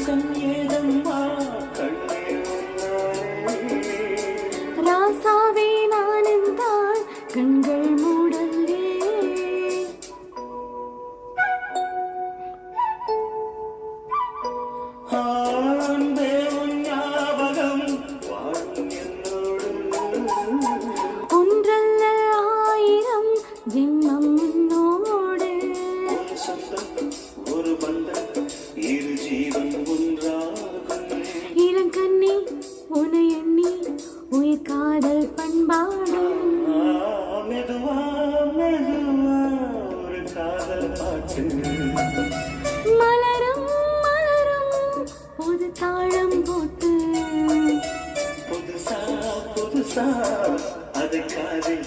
நேசம் ஏதம்மா கண்ணே ராசாவே நானும் தான் கண்கள் மூடல்லே ஆண்டே உன் ஞாபகம் வாழும் என்னோடு ஒன்றல்ல ஆயிரம் ஜென்மம் உன்னோடு ஒரு சொந்தம் ஒரு பந்தம் இரு ஜீவன் ஒன்றாகும் இளங்கண்ணி உனை எண்ணி உயிர் காதல் பண்பாடும் மெதுவா மெதுவா ஒரு காதல் பாட்டு மலரும் மலரும் புது தாழம் போட்டு புதுசா புதுசா அது காதில்